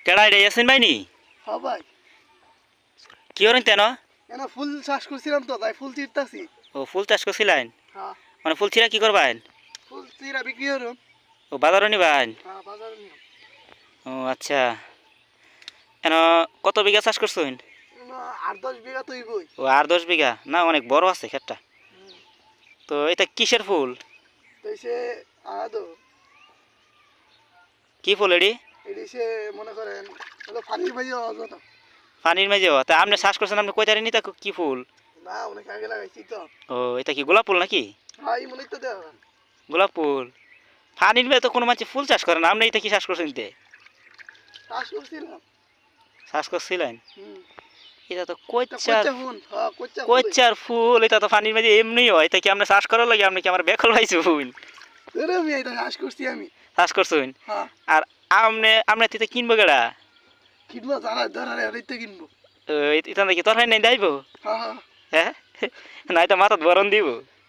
কেডা এটা ইয়াসিন ভাই নি? হ্যাঁ ভাই, কি করেন তেন? এনা ফুল চাষ করছিলাম তো, তাই ফুল চিরতাছি। ও ফুল চাষ করছিলেন? হ্যাঁ, মানে ফুল ছিঁড়া কি করবেন? ফুল চিরা বিক্রি করুন। ও বাজারে নিবেন? হ্যাঁ, বাজারে নিও। ও আচ্ছা। এন কত বিঘা চাষ করছেন? 8-10 বিঘা তুই বই। ও আর 10 বিঘা? না অনেক বড় আছে ক্ষেতটা। তো এটা কিসের ফুল? তো সে আদো কি ফুল এডি? এটি সে মনে করেন হলো পানির মাঝে অযথা। পানির মাঝেও? তা আপনি চাষ করছেন, আপনি কই জানেন এটা কি ফুল? না, অনেক আগে লাগাইছি তো। ও এটা কি গোলাপ ফুল নাকি? হ্যাঁ, এই মনেই তো দেওয়া। গোলাপ ফুল? পানির মাঝে তো কোনো মানুষ ফুল চাষ করে না, আপনি এটা কি চাষ করছেন? চাষ করছিলাম। চাষ করছিলেন? হুম। এটা তো তা কইচার কচ্চা ফুল, হ্যাঁ কচ্চা ফুল। কইচার ফুল, এটা তো পানির মাঝে এমনি হয়। এটা কি আপনি চাষ করার লাগে? আপনি কি আমার বেকল পাইছুন? ধরে আমি এটা চাষ করছি আমি। চাষ করছুন? হ্যাঁ, আর আপনি তিতে কিনবো কেডা? কিনবো যারা ধরারে ওইতে কিনবো। এটা নাকি তোর হয় নাই দাইব? হ্যাঁ হ্যাঁ। হ্যাঁ, নাই তো মাথাত বরণ দিব।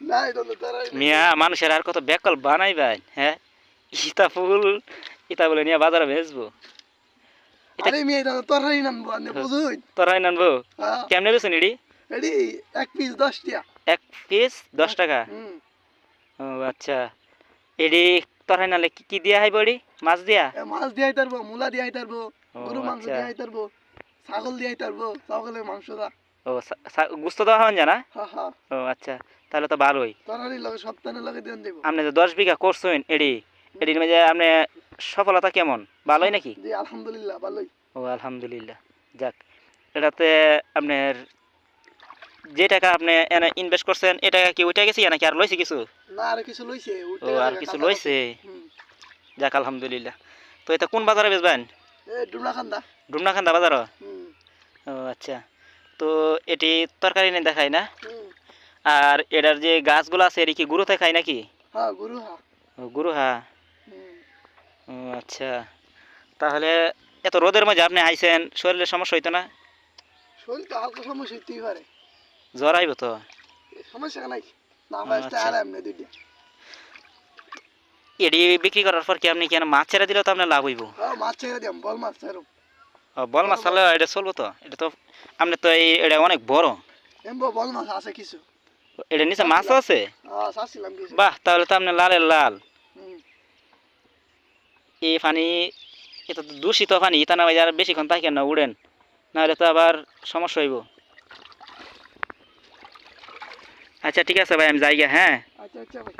না, এটা তো ধরারে। মিয়া মানুষের আর কত বেকল বানাইবেন? হ্যাঁ, ইতা ফুল ইতা বলে নিয়ে বাজারে বেচবো? আরে মেয়ে, এটা তো তরকারি নানবো, আপনি বুঝুন। তোর হয় নানবো? হ্যাঁ, কেমনে বেছেন এডি? এটি 1 পিস 10 টাকা। 1 পিস 10 টাকা? হুম। ও আচ্ছা। এডি তোর হয় নালে কি কি দিয়া হাইব এডি? মাছ দিয়া? মাছ দিয়ে আইতারবো, মূলা দিয়ে আইতারবো, ও গরু মাংস আচ্ছা। দিয়ে আইতারবো, ছাগল দিয়ে আইতারবো, ছাগলের মাংস দা। ও গুস্ত দেওয়া হন জানা? হ্যাঁ হ্যাঁ। ও আচ্ছা, তাহলে তো ভালোই। তরকারির লগে সপ্তাহের লগে দিয়ে দেবো। আপনি যে 10 বিঘা করছেন এডির মধ্যে আপনি সফলতা কেমন? ভালোই নাকি? জি আলহামদুলিল্লাহ, ভালোই। ও আলহামদুলিল্লাহ। যাক, এটাতে আপনার যে টাকা আপনি এনে ইনভেস্ট করছেন, এ টাকা কি ওইটা গেছে নাকি আর লইছে কিছু? না, আর কিছু লইছে। ও আর কিছু লইছে? যাক আলহামদুলিল্লাহ। তো এটা কোন বাজারে বেচবেন? ডুমরাখান্দা। ডুমনাখান্দা বাজার? হুম। ও আচ্ছা। তো এটি তরকারি নিয়ে দেখায় না? হুম। আর এটার যে গাছগুলো আছে এটি কি গুঁড়োতে খায় নাকি? হ্যাঁ, গুরু হা। ও গুঁড়ো হা? হুম। ও আচ্ছা। তাহলে এত রোদের মাঝে আপনি আইছেন, শরীরের সমস্যা হইতো না? শরীর তো হালকা সমস্যা হইতেই পারে। জ্বর আইব তো? সমস্যা নাই। না ও ফার্স্টে আচ্ছা। আর এমনি দুইটা। এডি বিক্রি করার পর কি আপনি কি মাছ ছেড়ে দিলে তো আপনার লাভ হইব? হ্যাঁ, মাছ ছেড়ে দিলাম, বল মাছ ছেড়ো। ও বল মাছ ছাড়লে এটা চলবো তো? এটা তো আপনি তো এটা অনেক বড়। এমবো বল মাছ আছে কিছু। এটার নিচে মাছও আছে? হ্যাঁ, চাচ্ছিলাম কিছু। বাহ, তাহলে তো আপনার লালের লাল। হুম। এই পানি, এটা তো দূষিত পানি, এটা না আর বেশিক্ষণ থাকেন না, উড়েন, নাহলে তো আবার সমস্যা হইব। আচ্ছা ঠিক আছে ভাই, আমি যাই গা। হ্যাঁ। আচ্ছা আচ্ছা ভাই।